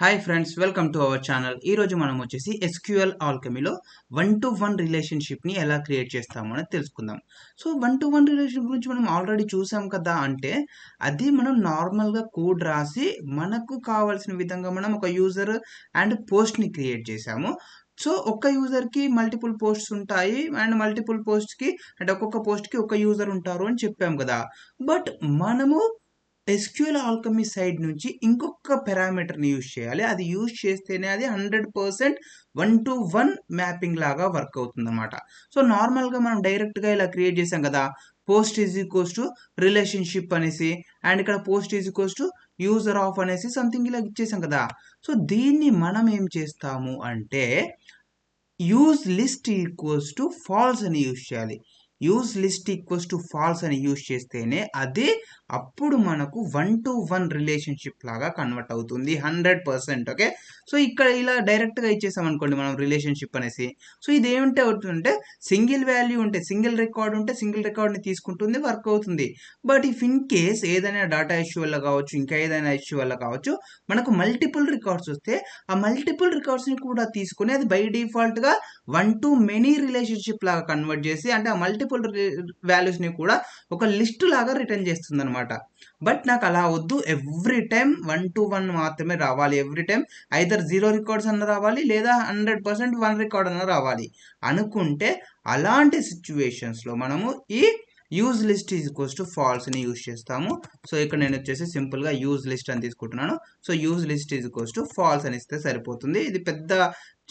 Hi friends, welcome to our channel. ఈరోజు మనం వచ్చేసి ఎస్క్యూఎల్ ఆల్కెమీలో 1-to-1 రిలేషన్షిప్ని ఎలా క్రియేట్ చేస్తామో అనేది తెలుసుకుందాం. సో 1-to-1 రిలేషన్ గురించి మనం ఆల్రెడీ చూసాం కదా. అంటే అది మనం నార్మల్గా కోడ్ రాసి మనకు కావాల్సిన విధంగా మనం ఒక యూజర్ అండ్ పోస్ట్ని క్రియేట్ చేసాము. సో ఒక్క యూజర్కి మల్టిపుల్ పోస్ట్స్ ఉంటాయి అండ్ మల్టిపుల్ పోస్ట్కి అంటే ఒక్కొక్క పోస్ట్కి ఒక యూజర్ ఉంటారు అని చెప్పాం కదా. బట్ మనము ఎస్క్యూఎల్ ఆల్కమీ సైడ్ నుంచి ఇంకొక పారామీటర్ని యూజ్ చేయాలి. అది యూజ్ చేస్తేనే అది 100% 1-to-1 మ్యాపింగ్ లాగా వర్క్ అవుతుంది అనమాట. సో నార్మల్గా మనం డైరెక్ట్గా ఇలా క్రియేట్ చేసాం కదా, post is equals to relationship అనేసి అండ్ ఇక్కడ post is equals to user of అనేసి సంథింగ్ ఇలా ఇచ్చేసాం కదా. సో దీన్ని మనం ఏం చేస్తాము అంటే use list equals to falls అని యూజ్ చేయాలి. Use list equals to falls అని యూజ్ చేస్తేనే అదే అప్పుడు మనకు 1-to-1 రిలేషన్షిప్ లాగా కన్వర్ట్ అవుతుంది 100%. ఓకే, సో ఇక్కడ ఇలా డైరెక్ట్గా ఇచ్చేసాం అనుకోండి మనం రిలేషన్షిప్ అనేసి. సో ఇది ఏమిటి అవుతుందంటే సింగిల్ వాల్యూ ఉంటే సింగిల్ రికార్డ్ ఉంటే సింగిల్ రికార్డ్ని తీసుకుంటుంది, వర్క్ అవుతుంది. బట్ ఇఫ్ ఇన్ కేస్ ఏదైనా డేటా ఇష్యూ వల్ల కావచ్చు, ఇంకా ఏదైనా ఇష్యూ వల్ల కావచ్చు, మనకు మల్టిపుల్ రికార్డ్స్ వస్తే ఆ మల్టిపుల్ రికార్డ్స్ని కూడా తీసుకుని అది బై డిఫాల్ట్గా 1-to-many రిలేషన్షిప్ లాగా కన్వర్ట్ చేసి అంటే ఆ మల్టిపుల్ వాల్యూస్ని కూడా ఒక లిస్ట్ లాగా రిటర్న్ చేస్తుంది అనమాట. బట్ నాకు అలా వద్దు, ఎవ్రీ టైం 1-to-1 మాత్రమే రావాలి. ఎవ్రీ టైం ఐదర్ 0 రికార్డ్స్ అన్న రావాలి లేదా 100% 1 రికార్డ్ అన్న రావాలి అనుకుంటే అలాంటి సిచ్యువేషన్స్లో మనము ఈ use list is equals to falls ని యూజ్ చేస్తాము. సో ఇక్కడ నేను వచ్చేసి సింపుల్గా యూజ్ లిస్ట్ అని తీసుకుంటున్నాను. So use list is equals to falls అని ఇస్తే సరిపోతుంది. ఇది పెద్ద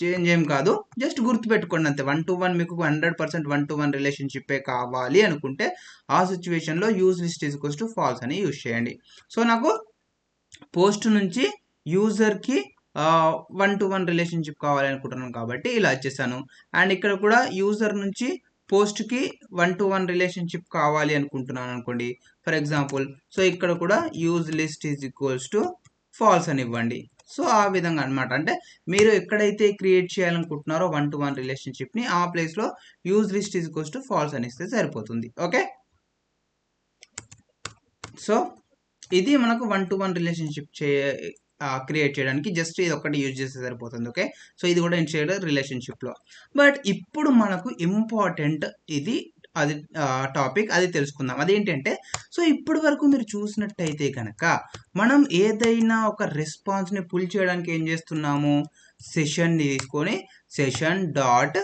చేంజ్ ఏం కాదు, జస్ట్ గుర్తుపెట్టుకోండి అంతే. 1-to-1 మీకు 100% 1-to-1 రిలేషన్షిప్పే కావాలి అనుకుంటే ఆ సిచ్యువేషన్లో use list is equals to falls అని యూజ్ చేయండి. సో నాకు పోస్ట్ నుంచి యూజర్కి 1-to-1 రిలేషన్షిప్ కావాలి అనుకుంటున్నాను కాబట్టి ఇలా వచ్చేసాను. అండ్ ఇక్కడ కూడా యూజర్ నుంచి పోస్ట్కి 1-to-1 రిలేషన్షిప్ కావాలి అనుకుంటున్నాను అనుకోండి ఫర్ ఎగ్జాంపుల్. సో ఇక్కడ కూడా use list is equals to falls అని ఇవ్వండి. సో ఆ విధంగా అనమాట. అంటే మీరు ఎక్కడైతే క్రియేట్ చేయాలనుకుంటున్నారో 1-to-1 రిలేషన్షిప్ని ఆ ప్లేస్లో use list is equals to falls అని ఇస్తే సరిపోతుంది. ఓకే, సో ఇది మనకు 1-to-1 రిలేషన్షిప్ క్రియేట్ చేయడానికి జస్ట్ ఇది ఒకటి యూజ్ చేస్తే సరిపోతుంది. ఓకే, సో ఇది కూడా ఇన్షియల్ రిలేషన్షిప్లో. బట్ ఇప్పుడు మనకు ఇంపార్టెంట్ ఇది అది టాపిక్ అది తెలుసుకుందాం. అదేంటంటే సో ఇప్పటి వరకు మీరు చూసినట్టయితే కనుక మనం ఏదైనా ఒక రెస్పాన్స్ని పుల్ చేయడానికి ఏం చేస్తున్నాము, సెషన్ని తీసుకొని సెషన్ డాట్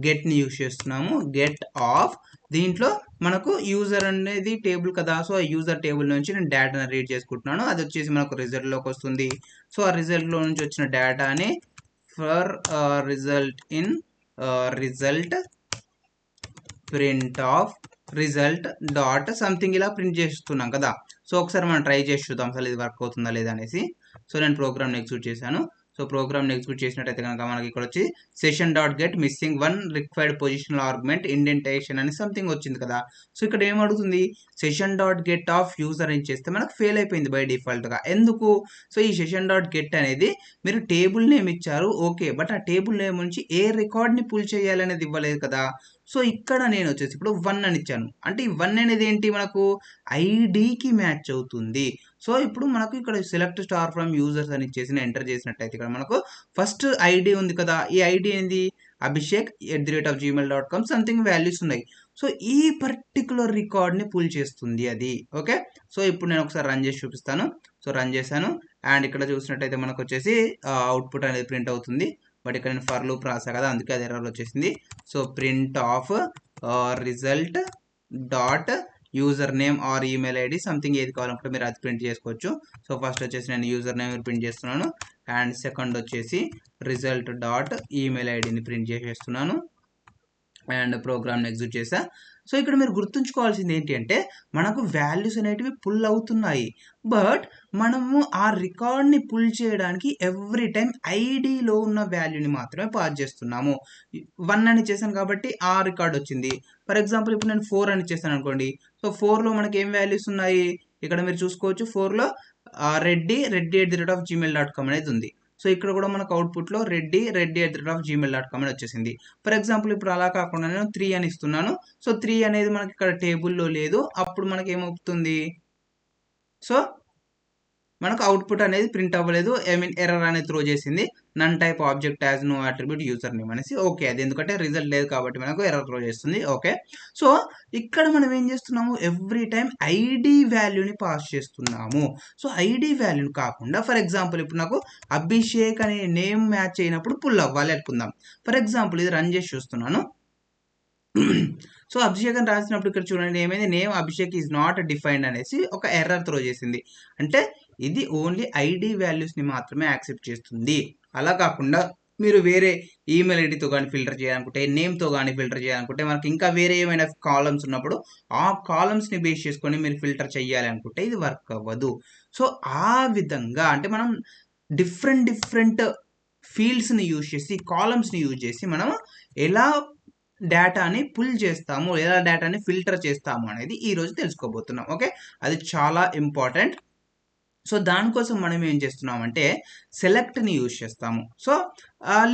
గెట్ని యూజ్ చేస్తున్నాము. గెట్ ఆఫ్ దీంట్లో మనకు యూజర్ అనేది టేబుల్ కదా. సో ఆ యూజర్ టేబుల్ నుంచి నేను డేటాను రీడ్ చేసుకుంటున్నాను. అది వచ్చేసి మనకు రిజల్ట్లోకి వస్తుంది. సో ఆ రిజల్ట్లో నుంచి వచ్చిన డేటాని for result in result print of result dot something ఇలా ప్రింట్ చేస్తున్నాం కదా. సో ఒకసారి మనం ట్రై చేసి చూద్దాం అసలు ఇది వర్క్ అవుతుందా లేదా అనేసి. సో నేను ప్రోగ్రామ్ని ఎగ్జిక్యూట్ చేశాను. సో ప్రోగ్రామ్ని ఎగ్జిక్యూట్ చేసినట్టయితే కనుక మనకి ఇక్కడ వచ్చి session dot get missing 1 required positional argument indentation అని సంథింగ్ వచ్చింది కదా. సో ఇక్కడ ఏమడుగుతుంది, session dot get of user అని చేస్తే మనకు ఫెయిల్ అయిపోయింది బై డిఫాల్ట్గా. ఎందుకు, సో ఈ సెషన్ డాట్ గెట్ అనేది మీరు టేబుల్ నేమ్ ఇచ్చారు ఓకే, బట్ ఆ టేబుల్ నేమ్ నుంచి ఏ రికార్డ్ని పుల్ చేయాలి అనేది ఇవ్వలేదు కదా. సో ఇక్కడ నేను వచ్చేసి ఇప్పుడు 1 అని ఇచ్చాను. అంటే ఈ 1 అనేది ఏంటి, మనకు ఐడికి మ్యాచ్ అవుతుంది. సో ఇప్పుడు మనకు ఇక్కడ సెలెక్ట్ స్టార్ ఫ్రమ్ యూజర్స్ అని ఇచ్చేసి ఎంటర్ చేసినట్టయితే ఇక్కడ మనకు ఫస్ట్ ఐడి ఉంది కదా. ఈ ఐడి ఏంది, abhishek@gmail.com సంథింగ్ వాల్యూస్ ఉన్నాయి. సో ఈ పర్టికులర్ రికార్డ్ని పుల్ చేస్తుంది అది. ఓకే, సో ఇప్పుడు నేను ఒకసారి రన్ చేసి చూపిస్తాను. సో రన్ చేశాను అండ్ ఇక్కడ చూసినట్టయితే మనకు వచ్చేసి అవుట్పుట్ అనేది ప్రింట్ అవుతుంది. బట్ ఇక్కడ నేను ఫర్ లూప్ రాసా కదా, అందుకే అది ఎర్రర్ వచ్చేసింది. So print of result dot user name or email ID something ఏది కావాలనుకుంటే మీరు అది ప్రింట్ చేసుకోవచ్చు. సో ఫస్ట్ వచ్చేసి నేను యూజర్ నేమ్ ప్రింట్ చేస్తున్నాను అండ్ సెకండ్ వచ్చేసి రిజల్ట్ డాట్ ఈమెయిల్ ఐడిని ప్రింట్ చేసేస్తున్నాను అండ్ ప్రోగ్రామ్ని ఎగ్జిక్యూట్ చేసా. సో ఇక్కడ మీరు గుర్తుంచుకోవాల్సింది ఏంటి అంటే మనకు వాల్యూస్ అనేటివి పుల్ అవుతున్నాయి, బట్ మనము ఆ రికార్డ్ని పుల్ చేయడానికి ఎవ్రీ టైం ఐడిలో ఉన్న వాల్యూని మాత్రమే పాస్ చేస్తున్నాము. 1 అని చేశాను కాబట్టి ఆ రికార్డ్ వచ్చింది. ఫర్ ఎగ్జాంపుల్ ఇప్పుడు నేను 4 అని చేశాను అనుకోండి. సో 4లో మనకి ఏం వాల్యూస్ ఉన్నాయి ఇక్కడ మీరు చూసుకోవచ్చు. 4లో reddy@gmail.com అనేది ఉంది. సో ఇక్కడ కూడా మనకు అవుట్పుట్లో reddy@gmail.com అని వచ్చేసింది. ఫర్ ఎగ్జాంపుల్ ఇప్పుడు అలా కాకుండా నేను 3 అని ఇస్తున్నాను. సో 3 అనేది మనకి ఇక్కడ టేబుల్లో లేదు. అప్పుడు మనకి ఏమవుతుంది, సో మనకు అవుట్పుట్ అనేది ప్రింట్ అవ్వలేదు, ఐ మీన్ ఎర్రర్ అనేది త్రో చేసింది. None type object as no attribute user name అనేసి. ఓకే, అది ఎందుకంటే రిజల్ట్ లేదు కాబట్టి మనకు ఎర్రర్ త్రో చేస్తుంది. ఓకే, సో ఇక్కడ మనం ఏం చేస్తున్నాము, ఎవ్రీ టైం ఐడి వాల్యూని పాస్ చేస్తున్నాము. సో ఐడి వాల్యూని కాకుండా ఫర్ ఎగ్జాంపుల్ ఇప్పుడు నాకు అభిషేక్ అనే నేమ్ మ్యాచ్ అయినప్పుడు పుల్ అవ్వాలి అనుకుందాం. ఫర్ ఎగ్జాంపుల్ ఇది రన్ చేసి చూస్తున్నాను. సో అభిషేక్ అని రాసినప్పుడు ఇక్కడ చూడండి ఏమైంది, name Abhishek is not defined అనేసి ఒక ఎర్రర్ త్రో చేసింది. అంటే ఇది ఓన్లీ ఐడి వాల్యూస్ని మాత్రమే యాక్సెప్ట్ చేస్తుంది. అలా కాకుండా మీరు వేరే ఈమెయిల్ ఐడితో కానీ ఫిల్టర్ చేయాలనుకుంటే, నేమ్తో కానీ ఫిల్టర్ చేయాలనుకుంటే, మనకి ఇంకా వేరే ఏమైనా కాలమ్స్ ఉన్నప్పుడు ఆ కాలమ్స్ని బేస్ చేసుకొని మీరు ఫిల్టర్ చేయాలి అనుకుంటే ఇది వర్క్ అవ్వదు. సో ఆ విధంగా అంటే మనం డిఫరెంట్ ఫీల్డ్స్ని యూజ్ చేసి, కాలమ్స్ని యూజ్ చేసి మనం ఎలా డేటాని పుల్ చేస్తాము, ఎలా డేటాని ఫిల్టర్ చేస్తాము అనేది ఈరోజు తెలుసుకోబోతున్నాం. ఓకే, అది చాలా ఇంపార్టెంట్. సో దానికోసం మనం ఏం చేస్తున్నామంటే సెలెక్ట్ని యూజ్ చేస్తాము. సో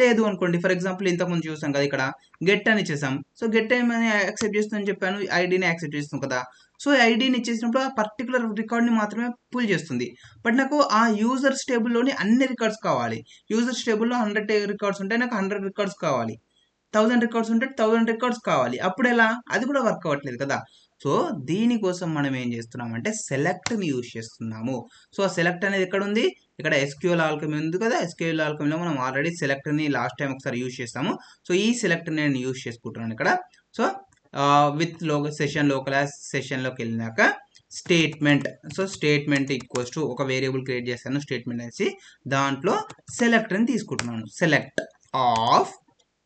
లేదు అనుకోండి, ఫర్ ఎగ్జాంపుల్ ఇంతకుముందు చూసాం కదా, ఇక్కడ గెట్ అని ఇచ్చేసాం. సో గెట్ అని యాక్సెప్ట్ చేస్తుందని చెప్పాను, ఐడిని యాక్సెప్ట్ చేస్తాం కదా. సో ఐడిని ఇచ్చేసినప్పుడు ఆ పర్టికులర్ రికార్డ్ని మాత్రమే పుల్ చేస్తుంది. బట్ నాకు ఆ యూజర్స్ టేబుల్లోని అన్ని రికార్డ్స్ కావాలి. యూజర్స్ టేబుల్లో 100 రికార్డ్స్ ఉంటాయి, నాకు 100 రికార్డ్స్ కావాలి. 1000 రికార్డ్స్ ఉంటే 1000 రికార్డ్స్ కావాలి. అప్పుడు ఎలా, అది కూడా వర్క్ అవ్వట్లేదు కదా. సో దీనికోసం మనం ఏం చేస్తున్నామంటే సెలెక్ట్ని యూజ్ చేస్తున్నాము. సో సెలెక్ట్ అనేది ఎక్కడ ఉంది, ఇక్కడ SQL ఆల్కమీ ఉంది కదా. SQL ఆల్కమీలో మనం ఆల్రెడీ సెలెక్ట్ని లాస్ట్ టైం ఒకసారి యూజ్ చేస్తాము. సో ఈ సెలెక్ట్ నేను యూజ్ చేసుకుంటున్నాను ఇక్కడ. సో విత్ సెషన్ సెషన్లోకి వెళ్ళినాక statement. So statement equals to ఒక వేరియబుల్ క్రియేట్ చేస్తాను, స్టేట్మెంట్ అనేసి. దాంట్లో సెలెక్ట్ని తీసుకుంటున్నాను. Select of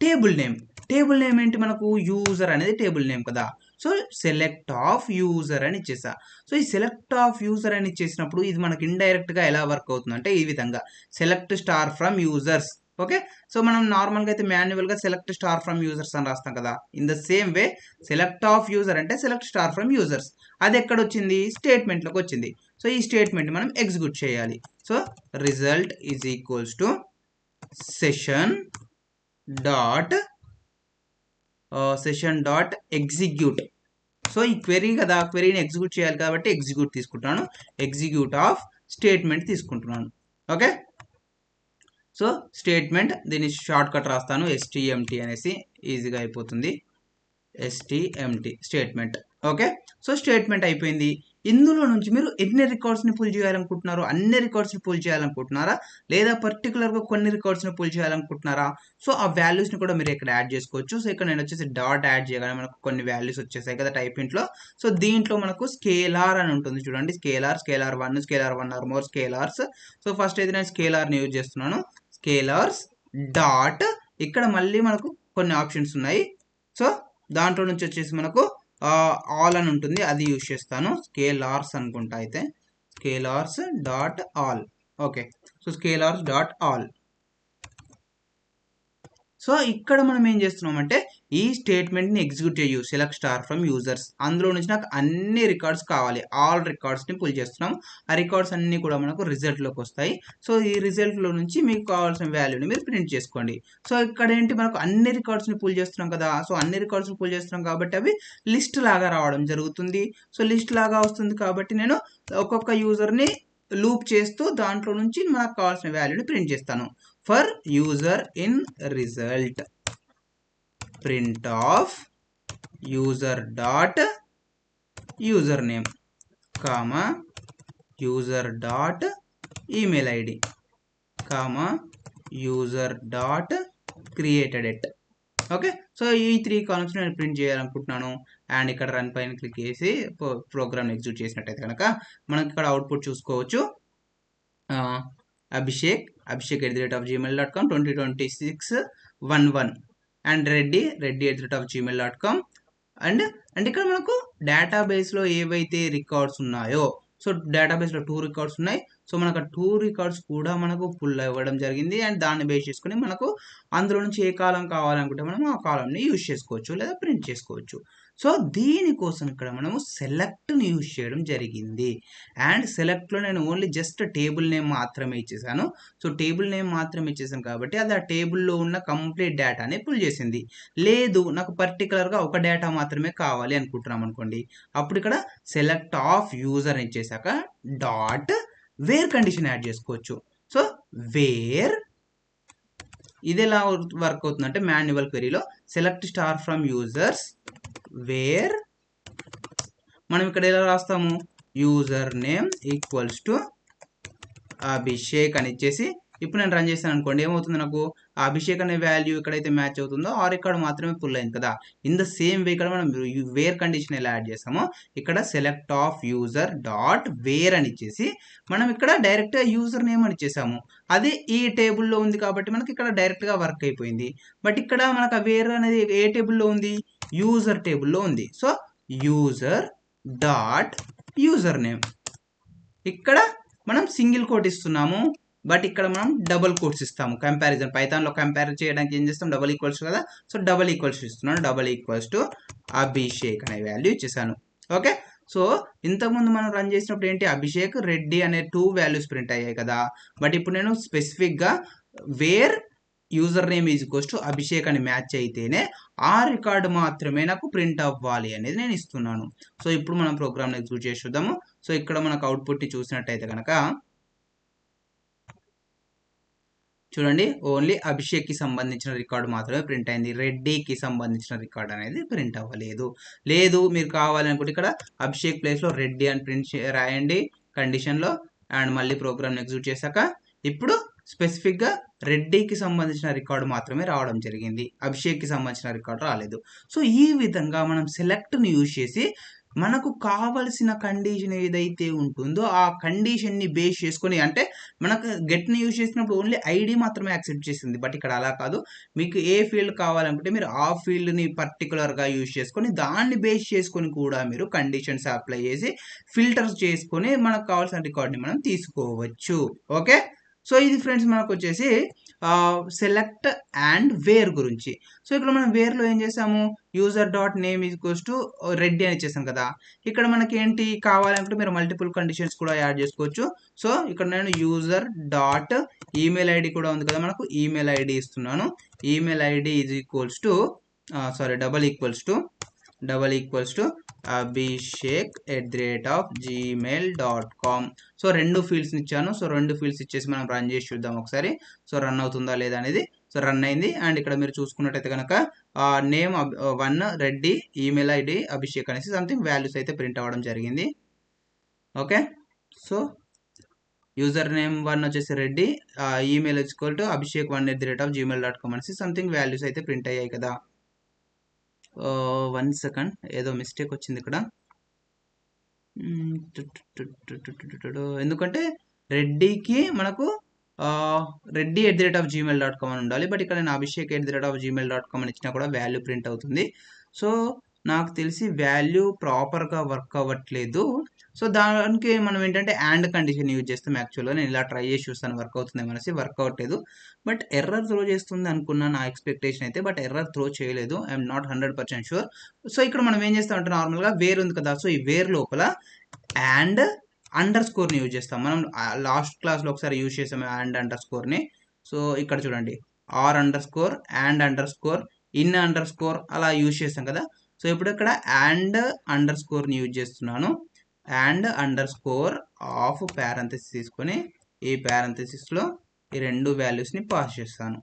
table name. Table name ఏంటి, మనకు యూజర్ అనేది టేబుల్ నేమ్ కదా. సో సెలెక్ట్ ఆఫ్ యూజర్ అని ఇచ్చేసా. సో ఈ సెలెక్ట్ ఆఫ్ యూజర్ అని ఇచ్చేసినప్పుడు ఇది మనకి ఇండైరెక్ట్గా ఎలా వర్క్ అవుతుంది అంటే ఈ విధంగా, select star from users. Okay, so మనం నార్మల్గా అయితే మాన్యువల్గా సెలెక్ట్ స్టార్ ఫ్రమ్ యూజర్స్ అని రాస్తాం కదా. In the same way select of user అంటే సెలెక్ట్ స్టార్ ఫ్రమ్ యూజర్స్. అది ఎక్కడ వచ్చింది, స్టేట్మెంట్లోకి వచ్చింది. సో ఈ స్టేట్మెంట్ మనం ఎగ్జిక్యూట్ చేయాలి. So result is equals to session dot execute. So ఈ క్వెరీ కదా, క్వెరీని ఎగ్జిక్యూట్ చేయాలి కాబట్టి ఎగ్జిక్యూట్ తీసుకుంటున్నాను. ఎగ్జిక్యూట్ ఆఫ్ స్టేట్మెంట్ తీసుకుంటున్నాను. ఓకే, సో స్టేట్మెంట్, దీని షార్ట్ కట్ రాస్తాను STMT అనేసి, ఈజీగా అయిపోతుంది. STMT statement. Okay, so statement అయిపోయింది. ఇందులో నుంచి మీరు ఎన్ని రికార్డ్స్ని పుల్ చేయాలనుకుంటున్నారు, అన్ని రికార్డ్స్ని పుల్ చేయాలనుకుంటున్నారా, లేదా పర్టికులర్గా కొన్ని రికార్డ్స్ని పుల్ చేయాలనుకుంటున్నారా. సో ఆ వాల్యూస్ని కూడా మీరు ఇక్కడ యాడ్ చేసుకోవచ్చు. సో ఇక్కడ నేను వచ్చేసి డాట్ యాడ్ చేయగానే మనకు కొన్ని వాల్యూస్ వచ్చేసాయి కదా టైప్ ఇంట్లో. సో దీంట్లో మనకు స్కేలార్ అని ఉంటుంది చూడండి, scalar 1, scalar 1 or more scalars. So first అయితే నేను స్కేలార్ని యూజ్ చేస్తున్నాను. స్కేలార్స్ డాట్, ఇక్కడ మళ్ళీ మనకు కొన్ని ఆప్షన్స్ ఉన్నాయి. సో దాంట్లో నుంచి వచ్చేసి మనకు ఆల్ అని ఉంటుంది, అది యూజ్ చేస్తాను. స్కేలార్స్ అనుకుంటా అయితే, scalars dot all. Okay, so scalars dot all. So ఇక్కడ మనం ఏం చేస్తున్నామంటే ఈ స్టేట్మెంట్ని ఎగ్జిక్యూట్ చేయు, సెలెక్ట్ స్టార్ ఫ్రమ్ యూజర్స్. అందులో నుంచి నాకు అన్ని రికార్డ్స్ కావాలి, ఆల్ రికార్డ్స్ని పుల్ చేస్తున్నాం. ఆ రికార్డ్స్ అన్నీ కూడా మనకు రిజల్ట్లోకి వస్తాయి. సో ఈ రిజల్ట్లో నుంచి మీకు కావాల్సిన వాల్యూని మీరు ప్రింట్ చేసుకోండి. సో ఇక్కడ ఏంటి, మనకు అన్ని రికార్డ్స్ని పుల్ చేస్తున్నాం కదా. సో అన్ని రికార్డ్స్ని పుల్ చేస్తున్నాం కాబట్టి అవి లిస్ట్ లాగా రావడం జరుగుతుంది. సో లిస్ట్ లాగా వస్తుంది కాబట్టి నేను ఒక్కొక్క యూజర్ని లూప్ చేస్తూ దాంట్లో నుంచి మనకు కావాల్సిన వాల్యూని ప్రింట్ చేస్తాను. For user in result print of user dot user name comma user dot email ID comma user dot created at. Okay, so ఈ 3 కాలమ్స్ నేను ప్రింట్ చేయాలనుకుంటున్నాను. అండ్ ఇక్కడ రన్ పైన క్లిక్ చేసి ప్రోగ్రామ్ ఎగ్జిక్యూట్ చేసినట్టయితే కనుక మనకి ఇక్కడ అవుట్పుట్ చూసుకోవచ్చు. Abhishek @gmail.com 202611 and Reddy @gmail.com. And ఇక్కడ మనకు డేటాబేస్లో ఏవైతే రికార్డ్స్ ఉన్నాయో, సో డేటాబేస్లో 2 రికార్డ్స్ ఉన్నాయి. సో మనకు 2 రికార్డ్స్ కూడా మనకు పుల్ అవ్వడం జరిగింది. అండ్ దాన్ని బేస్ చేసుకుని మనకు అందులో నుంచి ఏ కాలం కావాలనుకుంటే మనం ఆ కాలంని యూజ్ చేసుకోవచ్చు లేదా ప్రింట్ చేసుకోవచ్చు. సో దీనికోసం ఇక్కడ మనము సెలెక్ట్ని యూజ్ చేయడం జరిగింది. అండ్ సెలెక్ట్లో నేను ఓన్లీ జస్ట్ టేబుల్ నేమ్ మాత్రమే ఇచ్చేసాను. సో టేబుల్ నేమ్ మాత్రమే ఇచ్చేసాను కాబట్టి అది ఆ టేబుల్లో ఉన్న కంప్లీట్ డేటాని పుల్ చేసింది. లేదు నాకు పర్టికులర్గా ఒక డేటా మాత్రమే కావాలి అనుకుంటున్నాం అనుకోండి, అప్పుడు ఇక్కడ సెలెక్ట్ ఆఫ్ యూజర్ ఇచ్చేసాక డాట్ వేర్ కండిషన్ యాడ్ చేసుకోవచ్చు. సో వేర్ ఇది ఎలా వర్క్ అవుతుంది అంటే మాన్యువల్ క్వెరీలో select star from users where మనం ఇక్కడ ఎలా రాస్తాము user name equals to Abhishek అని ఇచ్చేసి ఇప్పుడు నేను రన్ చేస్తాను అనుకోండి ఏమవుతుంది నాకు అభిషేక్ అనే వాల్యూ ఎక్కడైతే మ్యాచ్ అవుతుందో ఆ రికార్డ్ మాత్రమే ఫుల్ అయింది కదా. ఇన్ ద సేమ్ వే ఇక్కడ మనం వేర్ కండిషన్ ఎలా యాడ్ చేస్తామో ఇక్కడ select of user dot where అని ఇచ్చేసి మనం ఇక్కడ డైరెక్ట్గా యూజర్ నేమ్ అని ఇచ్చేసాము. అదే ఈ టేబుల్లో ఉంది కాబట్టి మనకి ఇక్కడ డైరెక్ట్గా వర్క్ అయిపోయింది. బట్ ఇక్కడ మనకు ఆ వేర్ అనేది ఏ టేబుల్లో ఉంది యూజర్ టేబుల్లో ఉంది. So user dot user name ఇక్కడ మనం సింగిల్ కోట్ ఇస్తున్నాము బట్ ఇక్కడ మనం డబుల్ కోట్స్ ఇస్తాము. కంపారిజన్ పైథాన్లో కంపేర్ చేయడానికి ఏం చేస్తాం డబుల్ ఈక్వల్స్ కదా. సో డబుల్ ఈక్వల్స్ ఇస్తున్నాను డబుల్ ఈక్వల్స్ టు అభిషేక్ అనే వాల్యూ ఇచ్చేసాను. ఓకే సో ఇంతకుముందు మనం రన్ చేసినప్పుడు ఏంటి అభిషేక్ రెడ్డి అనే 2 వాల్యూస్ ప్రింట్ అయ్యాయి కదా. బట్ ఇప్పుడు నేను స్పెసిఫిక్గా where user name is equals to Abhishek అని మ్యాచ్ అయితేనే ఆ రికార్డు మాత్రమే నాకు ప్రింట్ అవ్వాలి అనేది నేను ఇస్తున్నాను. సో ఇప్పుడు మనం ప్రోగ్రామ్ ఎగ్జిక్యూట్ చేసి చూద్దాము. సో ఇక్కడ మనకు అవుట్పుట్ చూసినట్టయితే కనుక చూడండి ఓన్లీ అభిషేక్కి సంబంధించిన రికార్డు మాత్రమే ప్రింట్ అయింది. రెడ్డికి సంబంధించిన రికార్డ్ అనేది ప్రింట్ అవ్వలేదు. లేదు మీరు కావాలనుకుంటే ఇక్కడ అభిషేక్ ప్లేస్లో రెడ్డి అని ప్రింట్ రాయండి కండిషన్లో అండ్ మళ్ళీ ప్రోగ్రామ్ని ఎగ్జిక్యూట్ చేశాక ఇప్పుడు స్పెసిఫిక్గా రెడ్డికి సంబంధించిన రికార్డు మాత్రమే రావడం జరిగింది. అభిషేక్కి సంబంధించిన రికార్డు రాలేదు. సో ఈ విధంగా మనం సెలెక్ట్ని యూజ్ చేసి మనకు కావలసిన కండిషన్ ఏదైతే ఉంటుందో ఆ కండిషన్ని బేస్ చేసుకొని అంటే మనకు గెట్ని యూజ్ చేసినప్పుడు ఓన్లీ ఐడి మాత్రమే యాక్సెప్ట్ చేసింది. బట్ ఇక్కడ అలా కాదు మీకు ఏ ఫీల్డ్ కావాలనుకుంటే మీరు ఆ ఫీల్డ్ని పర్టికులర్గా యూజ్ చేసుకొని దాన్ని బేస్ చేసుకొని కూడా మీరు కండిషన్స్ అప్లై చేసి ఫిల్టర్స్ చేసుకొని మనకు కావాల్సిన రికార్డ్ని మనం తీసుకోవచ్చు. ఓకే సో ఇది ఫ్రెండ్స్ మనకు వచ్చేసి సెలెక్ట్ అండ్ వేర్ గురించి. సో ఇక్కడ మనం వేర్లో ఏం చేసాము user dot name equals to Reddy అని ఇచ్చేసాం కదా. ఇక్కడ మనకి ఏంటి కావాలంటే మీరు మల్టిపుల్ కండిషన్స్ కూడా యాడ్ చేసుకోవచ్చు. సో ఇక్కడ నేను యూజర్ డాట్ ఈమెయిల్ ఐడి కూడా ఉంది కదా మనకు ఈమెయిల్ ఐడి ఇస్తున్నాను. Email ID is equals to double equals to abhishek@gmail.com. So 2 ఫీల్డ్స్ని ఇచ్చాను. సో 2 ఫీల్డ్స్ ఇచ్చేసి మనం రన్ చేసి చూద్దాం ఒకసారి. సో రన్ అవుతుందా లేదా అనేది. సో రన్ అయింది అండ్ ఇక్కడ మీరు చూసుకున్నట్టయితే కనుక name 1 Reddy email ID Abhishek అనేసి సంథింగ్ వాల్యూస్ అయితే ప్రింట్ అవ్వడం జరిగింది. ఓకే సో యూజర్ నేమ్ 1 వచ్చేసి Reddy email equal to abhishek1@gmail.com అనేసి సంథింగ్ వాల్యూస్ అయితే ప్రింట్ అయ్యాయి కదా. 1 సెకండ్ ఏదో మిస్టేక్ వచ్చింది ఇక్కడ. ఎందుకంటే రెడ్డికి మనకు reddy@gmail.com అని ఉండాలి. బట్ ఇక్కడ నేను abhishek@gmail.com అని ఇచ్చినా కూడా వాల్యూ ప్రింట్ అవుతుంది. సో నాకు తెలిసి వాల్యూ ప్రాపర్గా వర్క్ అవ్వట్లేదు. సో దానికి మనం ఏంటంటే అండ్ కండిషన్ యూజ్ చేస్తాం. యాక్చువల్గా నేను ఇలా ట్రై చేసి చూస్తాను వర్క్ అవుతుంది అనేసి వర్క్ అవ్వట్లేదు. బట్ ఎర్రర్ త్రో చేస్తుంది అనుకున్నా నా ఎక్స్పెక్టేషన్ అయితే. బట్ ఎర్రర్ త్రో చేయలేదు. I'm not 100% sure. సో ఇక్కడ మనం ఏం చేస్తామంటే నార్మల్గా వేర్ ఉంది కదా. సో ఈ వేర్ లోపల అండ్ అండర్ స్కోర్ని యూజ్ చేస్తాం. మనం లాస్ట్ క్లాస్లో ఒకసారి యూజ్ చేసాము అండ్ అండర్ స్కోర్ని. సో ఇక్కడ చూడండి or underscore and underscore in underscore అలా యూజ్ చేస్తాం కదా. సో ఇప్పుడు ఇక్కడ అండ్ అండర్ స్కోర్ని యూజ్ చేస్తున్నాను. And underscore of parenthesis తీసుకొని ఈ ప్యారంథసిస్లో ఈ 2 వాల్యూస్ని పాస్ చేస్తాను.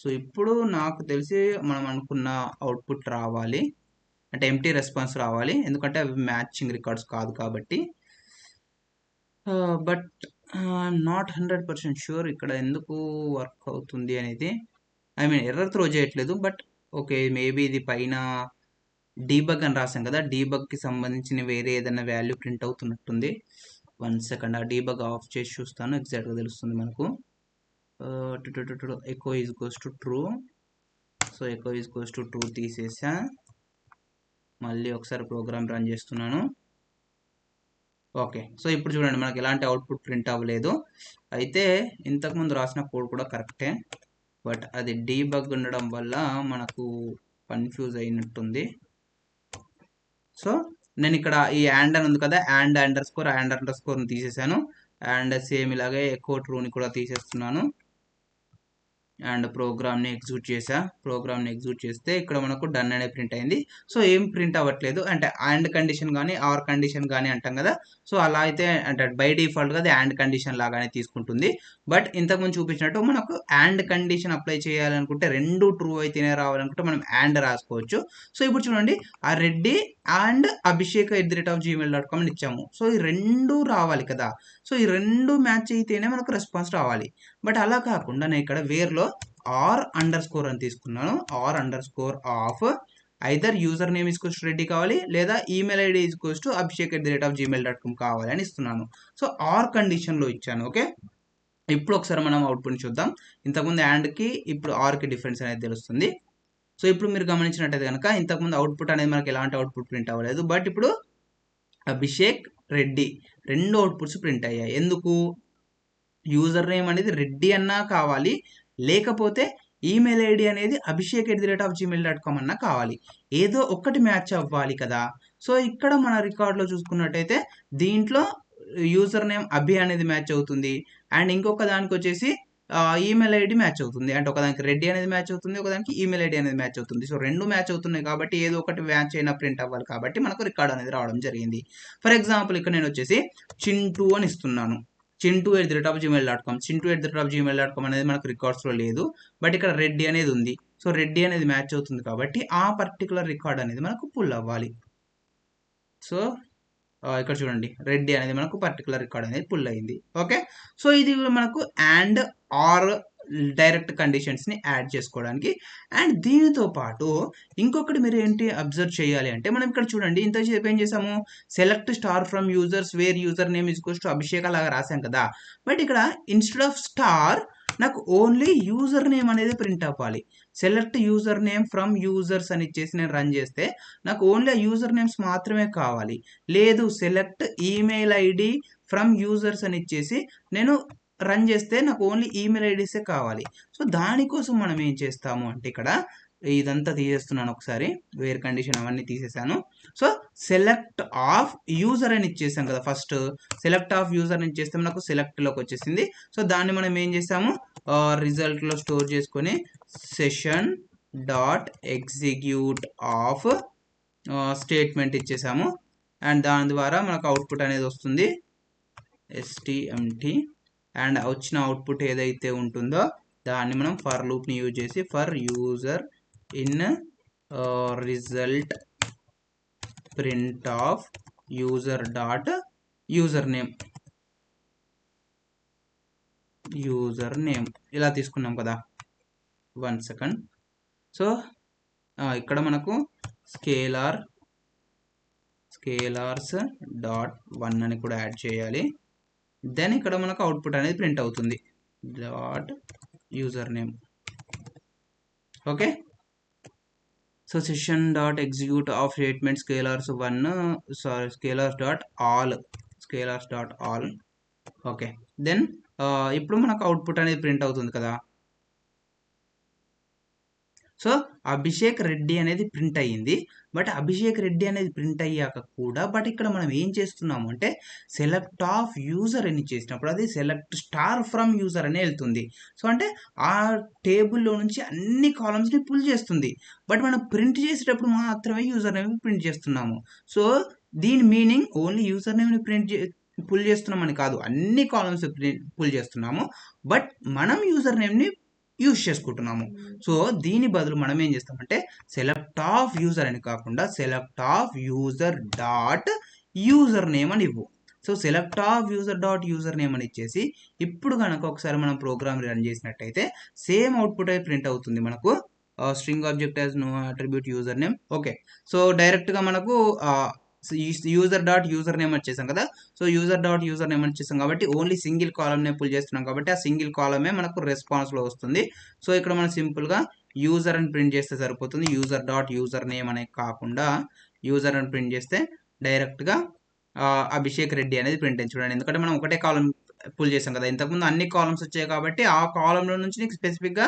సో ఇప్పుడు నాకు తెలిసి మనం అనుకున్న అవుట్పుట్ రావాలి అంటే ఎంటీ రెస్పాన్స్ రావాలి. ఎందుకంటే అవి మ్యాచింగ్ రికార్డ్స్ కాదు కాబట్టి. బట్ నాట్ 100% షూర్ ఇక్కడ ఎందుకు వర్క్ అవుతుంది అనేది. ఐ మీన్ ఎర్రర్ త్రో చేయట్లేదు. బట్ ఓకే మేబీ ఇది పైన డీబగ్ అని రాసాం కదా. డీబగ్కి సంబంధించిన వేరే ఏదైనా వాల్యూ ప్రింట్ అవుతున్నట్టుంది. 1 సెకండ్ ఆ డీబగ్ ఆఫ్ చేసి చూస్తాను ఎగ్జాక్ట్గా తెలుస్తుంది మనకు. Echo is goes to true. So echo is goes to true తీసేసా. మళ్ళీ ఒకసారి ప్రోగ్రామ్ రన్ చేస్తున్నాను. ఓకే సో ఇప్పుడు చూడండి మనకి ఎలాంటి అవుట్పుట్ ప్రింట్ అవ్వలేదు. అయితే ఇంతకుముందు రాసిన కోడ్ కూడా కరెక్టే. బట్ అది డీబగ్ ఉండడం వల్ల మనకు కన్ఫ్యూజ్ అయినట్టుంది. సో నేను ఇక్కడ ఈ యాండ్ అని ఉంది కదా యాండ్ అండర్ స్కోర్ని తీసేసాను. అండ్ సేమ్ ఇలాగే ఎకో ట్రూని కూడా తీసేస్తున్నాను. అండ్ ప్రోగ్రామ్ని ఎగ్జిక్యూట్ చేస్తే ఇక్కడ మనకు డన్ అనే ప్రింట్ అయింది. సో ఏం ప్రింట్ అవ్వట్లేదు, అంటే అండ్ కండిషన్ కానీ ఆర్ కండిషన్ కానీ అంటాం కదా, సో అలా అయితే అంటే బై డిఫాల్ట్గా అది అండ్ కండిషన్ లాగానే తీసుకుంటుంది. బట్ ఇంతకుముందు చూపించినట్టు మనకు అండ్ కండిషన్ అప్లై చేయాలనుకుంటే రెండు ట్రూ అయితేనే రావాలనుకుంటే మనం అండ్ రాసుకోవచ్చు. సో ఇప్పుడు చూడండి, ఆ రెడ్డి అండ్ abhishek@gmail.com అని ఇచ్చాము. సో ఈ రెండు రావాలి కదా, సో ఈ రెండు మ్యాచ్ అయితేనే మనకు రెస్పాన్స్ రావాలి. బట్ అలా కాకుండా నేను ఇక్కడ వేర్లో r__ అని తీసుకున్నాను. r_ of either user name Reddy కావాలి, లేదా ఈమెయిల్ ఐడి abhishek@gmail.com కావాలి అని ఇస్తున్నాను. సో ఆర్ కండిషన్లో ఇచ్చాను. ఓకే, ఇప్పుడు ఒకసారి మనం అవుట్పుట్ని చూద్దాం. ఇంతకుముందు కి ఇప్పుడు ఆర్కి డిఫరెన్స్ అనేది తెలుస్తుంది. సో ఇప్పుడు మీరు గమనించినట్టయితే కనుక ఇంతకుముందు అవుట్పుట్ అనేది మనకి ఎలాంటి అవుట్పుట్ ప్రింట్ అవ్వలేదు, బట్ ఇప్పుడు అభిషేక్ రెడ్డి రెండు అవుట్పుట్స్ ప్రింట్ అయ్యాయి. ఎందుకు? యూజర్ నేమ్ అనేది రెడ్డి అన్నా కావాలి, లేకపోతే ఈమెయిల్ ఐడి అనేది abhishek@gmail.com అన్నా కావాలి. ఏదో ఒక్కటి మ్యాచ్ అవ్వాలి కదా. సో ఇక్కడ మన రికార్డులో చూసుకున్నట్టయితే దీంట్లో యూజర్ నేమ్ అభి అనేది మ్యాచ్ అవుతుంది, అండ్ ఇంకొక దానికి వచ్చేసి ఈమెయిల్ ఐడి మ్యాచ్ అవుతుంది. అంటే ఒకదానికి రెడ్డి అనేది మ్యాచ్ అవుతుంది, ఒకదానికి ఈమెయిల్ ఐడి అనేది మ్యాచ్ అవుతుంది. సో రెండు మ్యాచ్ అవుతున్నాయి కాబట్టి ఏదో ఒకటి మ్యాచ్ అయినా ప్రింట్ అవ్వాలి, కాబట్టి మనకు రికార్డ్ అనేది రావడం జరిగింది. ఫర్ ఎగ్జాంపుల్ ఇక్కడ నేను వచ్చేసి చింటూ అని ఇస్తున్నాను, chintu@gmail.com. chintu@gmail.com అనేది మనకు రికార్డ్స్లో లేదు, బట్ ఇక్కడ రెడ్డి అనేది ఉంది. సో రెడ్డి అనేది మ్యాచ్ అవుతుంది కాబట్టి ఆ పర్టికులర్ రికార్డ్ అనేది మనకు పుల్ అవ్వాలి. సో ఇక్కడ చూడండి, రెడ్డి అనేది మనకు పర్టికులర్ రికార్డ్ అనేది పుల్ అయింది. ఓకే, సో ఇది మనకు అండ్ ఆర్ డైరెక్ట్ కండిషన్స్ని యాడ్ చేసుకోవడానికి. అండ్ దీనితో పాటు ఇంకొకటి మీరు ఏంటి అబ్జర్వ్ చేయాలి అంటే, మనం ఇక్కడ చూడండి ఇంతసేపు ఏం చేసాము, select star from users where user name Abhishek అలాగా రాసాం కదా. బట్ ఇక్కడ ఇన్స్టెడ్ ఆఫ్ స్టార్ నాకు ఓన్లీ యూజర్ నేమ్ అనేది ప్రింట్ అవ్వాలి. Select user name from users అని ఇచ్చేసి నేను రన్ చేస్తే నాకు ఓన్లీ ఆ యూజర్ నేమ్స్ మాత్రమే కావాలి. లేదు, select email ID from users అని ఇచ్చేసి నేను రన్ చేస్తే నాకు ఓన్లీ ఈమెయిల్ ఐడీసే కావాలి. సో దానికోసం మనం ఏం చేస్తాము అంటే, ఇక్కడ ఇదంతా తీసేస్తున్నాను ఒకసారి, వేర్ కండిషన్ అవన్నీ తీసేసాను. సో సెలెక్ట్ ఆఫ్ యూజర్ అని ఇచ్చేసాం కదా, ఫస్ట్ సెలెక్ట్ ఆఫ్ యూజర్ అని ఇచ్చేస్తే మనకు సెలెక్ట్లోకి వచ్చేసింది. సో దాన్ని మనం ఏం చేసాము, రిజల్ట్లో స్టోర్ చేసుకొని session.execute ఆఫ్ స్టేట్మెంట్ ఇచ్చేసాము. అండ్ దాని ద్వారా మనకు అవుట్పుట్ అనేది వస్తుంది stmt. అండ్ వచ్చిన అవుట్పుట్ ఏదైతే ఉంటుందో దాన్ని మనం ఫర్ లూప్ని యూజ్ చేసి for user in result print of user name ఇలా తీసుకున్నాం కదా. 1 సెకండ్. సో ఇక్కడ మనకు స్కేలార్స్.1 అని కూడా యాడ్ చేయాలి. దెన్ ఇక్కడ మనకు అవుట్పుట్ అనేది ప్రింట్ అవుతుంది user name. Okay, so session.execute of statement scalars all. Okay, then ఇప్పుడు మనకు అవుట్పుట్ అనేది ప్రింట్ అవుతుంది కదా. సో అభిషేక్ రెడ్డి అనేది ప్రింట్ అయ్యింది, బట్ అభిషేక్ రెడ్డి అనేది ప్రింట్ అయ్యాక కూడా బట్ ఇక్కడ మనం ఏం చేస్తున్నాము అంటే, సెలెక్ట్ ఆఫ్ యూజర్ అని చేసినప్పుడు అది సెలెక్ట్ స్టార్ ఫ్రమ్ యూజర్ అనే వెళ్తుంది. సో అంటే ఆ టేబుల్లో నుంచి అన్ని కాలమ్స్ని పుల్ చేస్తుంది, బట్ మనం ప్రింట్ చేసేటప్పుడు మాత్రమే యూజర్ నేమ్ ప్రింట్ చేస్తున్నాము. సో దీని మీనింగ్ ఓన్లీ యూజర్ నేమ్ని పుల్ చేస్తున్నామని కాదు, అన్ని కాలమ్స్ పుల్ చేస్తున్నాము, బట్ మనం యూజర్ నేమ్ని యూజ్ చేసుకుంటున్నాము. సో దీని బదులు మనం ఏం చేస్తామంటే, సెలెక్ట్ ఆఫ్ యూజర్ అని కాకుండా సెలెక్ట్ ఆఫ్ యూజర్ నేమ్ అని ఇవ్వు. So select of user name అని ఇచ్చేసి ఇప్పుడు కనుక ఒకసారి మనం ప్రోగ్రామ్ రన్ చేసినట్టయితే సేమ్ అవుట్పుట్ అయితే ప్రింట్ అవుతుంది మనకు, string object as no attribute user name. Okay, so డైరెక్ట్గా మనకు యూజర్ నేమ్ వచ్చేసాం కదా. సో యూజర్ నేమ్ వచ్చేసాం కాబట్టి ఓన్లీ సింగిల్ కాలమ్నే పుల్ చేస్తున్నాం కాబట్టి ఆ సింగిల్ కాలమే మనకు రెస్పాన్స్లో వస్తుంది. సో ఇక్కడ మనం సింపుల్గా యూజర్ అని ప్రింట్ చేస్తే సరిపోతుంది. యూజర్ నేమ్ అనే కాకుండా యూజర్ అని ప్రింట్ చేస్తే డైరెక్ట్గా అభిషేక్ రెడ్డి అనేది ప్రింట్ అయింది. చూడండి, ఎందుకంటే మనం ఒకటే కాలం పుల్ చేసాం కదా, ఇంతకుముందు అన్ని కాలమ్స్ వచ్చాయి కాబట్టి ఆ కాలంలో నుంచి నీకు స్పెసిఫిక్గా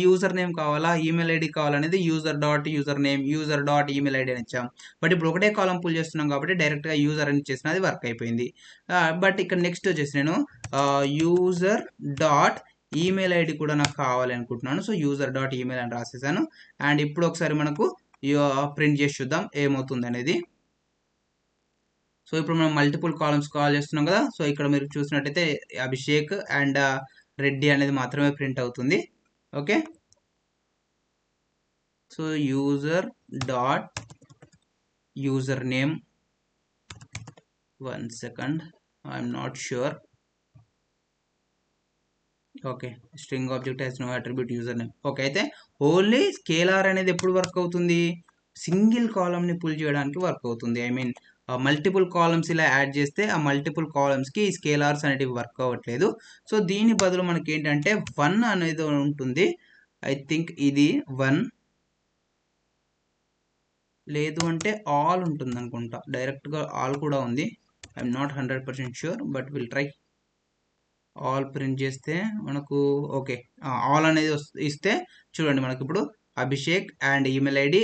యూజర్ నేమ్ కావాలా, ఈమెయిల్ ఐడి కావాలనేది యూజర్.ఈమెయిల్ ఐడి అని ఇచ్చాం. బట్ ఇప్పుడు ఒకటే కాలం పుల్ చేస్తున్నాం కాబట్టి డైరెక్ట్గా యూజర్ అని ఇచ్చేసిన అది వర్క్ అయిపోయింది. బట్ ఇక్కడ నెక్స్ట్ వచ్చేసి నేను యూజర్.ఈమెయిల్ ఈమెయిల్ ఐడి కూడా నాకు కావాలి అనుకుంటున్నాను. సో యూజర్ డాట్ ఈమెయిల్ అని రాసేసాను. అండ్ ఇప్పుడు ఒకసారి మనకు ప్రింట్ చేసి చూద్దాం ఏమవుతుంది అనేది. సో ఇప్పుడు మనం మల్టిపుల్ కాలమ్స్ కాల్ చేస్తున్నాం కదా. సో ఇక్కడ మీరు చూసినట్టయితే అభిషేక్ అండ్ రెడ్డి అనేది మాత్రమే ప్రింట్ అవుతుంది. Okay, so user dot user name, 1 second, I'm not sure. Okay, string object has no attribute user name. Okay, అయితే ఓన్లీ స్కేలార్ అనేది ఎప్పుడు వర్క్ అవుతుంది? సింగిల్ కాలమ్ని పుల్ చేయడానికి వర్క్ అవుతుంది. ఐ మీన్ మల్టిపుల్ కాలమ్స్ ఇలా యాడ్ చేస్తే ఆ మల్టిపుల్ కాలమ్స్కి ఈ స్కేలార్స్ అనేటివి వర్క్ అవ్వట్లేదు. సో దీని బదులు మనకి ఏంటంటే 1 అనేది ఉంటుంది. ఐ థింక్ ఇది 1, లేదు అంటే ఆల్ ఉంటుంది అనుకుంటా. డైరెక్ట్గా ఆల్ కూడా ఉంది. I'm not 100% sure, but will try. All print చేస్తే మనకు ఓకే, ఆల్ అనేది ఇస్తే చూడండి మనకి ఇప్పుడు Abhishek and email ID,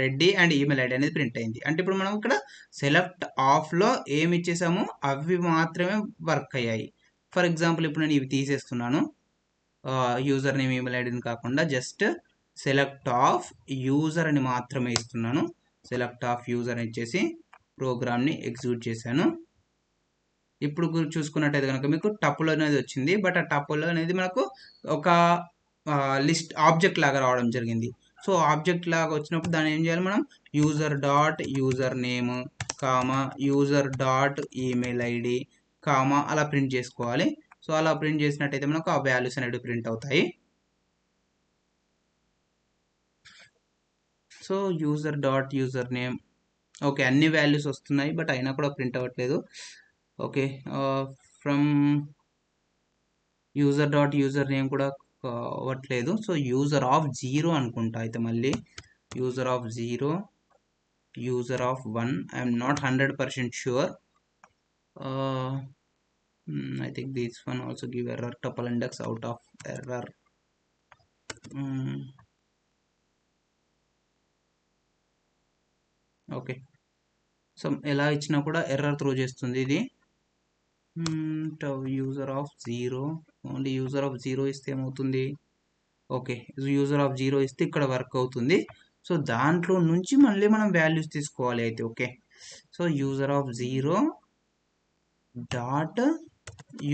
Reddy and email ID అనేది ప్రింట్ అయింది. అంటే ఇప్పుడు మనం ఇక్కడ సెలెక్ట్ ఆఫ్లో ఏమి ఇచ్చేసామో అవి మాత్రమే వర్క్ అయ్యాయి. ఫర్ ఎగ్జాంపుల్ ఇప్పుడు నేను ఇవి తీసేస్తున్నాను, యూజర్ నేమ్ ఈమెయిల్ ఐడిని కాకుండా జస్ట్ సెలెక్ట్ ఆఫ్ యూజర్ అని మాత్రమే ఇస్తున్నాను. సెలెక్ట్ ఆఫ్ యూజర్ అని ఇచ్చేసి ప్రోగ్రామ్ని ఎగ్జిక్యూట్ చేశాను. ఇప్పుడు చూసుకున్నట్టయితే కనుక మీకు టపుల్ అనేది వచ్చింది. బట్ ఆ టపుల్ అనేది మనకు ఒక లిస్ట్ ఆబ్జెక్ట్ లాగా రావడం జరిగింది. సో ఆబ్జెక్ట్ లాగా వచ్చినప్పుడు దాన్ని ఏం చేయాలి మనం? User dot user name comma user dot email ID comma అలా ప్రింట్ చేసుకోవాలి. సో అలా ప్రింట్ చేసినట్టయితే మనకు ఆ వాల్యూస్ అనేవి ప్రింట్ అవుతాయి. So user dot user name, okay, అన్ని వాల్యూస్ వస్తున్నాయి బట్ అయినా కూడా ప్రింట్ అవ్వట్లేదు. Okay, from user dot user name కూడా అవ్వట్లేదు. సో యూజర్ ఆఫ్ 0 అనుకుంటా. అయితే మళ్ళీ user of 0, user of 1, I'm not 100% sure. I think this one also give error, tuple index out of error. Okay, so ఎలా ఇచ్చినా కూడా error throw చేస్తుంది ఇది. User of 0, only user of 0 ఇస్తే ఏమవుతుంది? ఓకే, యూజర్ ఆఫ్ 0 ఇస్తే ఇక్కడ work అవుతుంది. సో దాంట్లో నుంచి మళ్ళీ మనం వాల్యూస్ తీసుకోవాలి అయితే. Okay, so user of 0 dot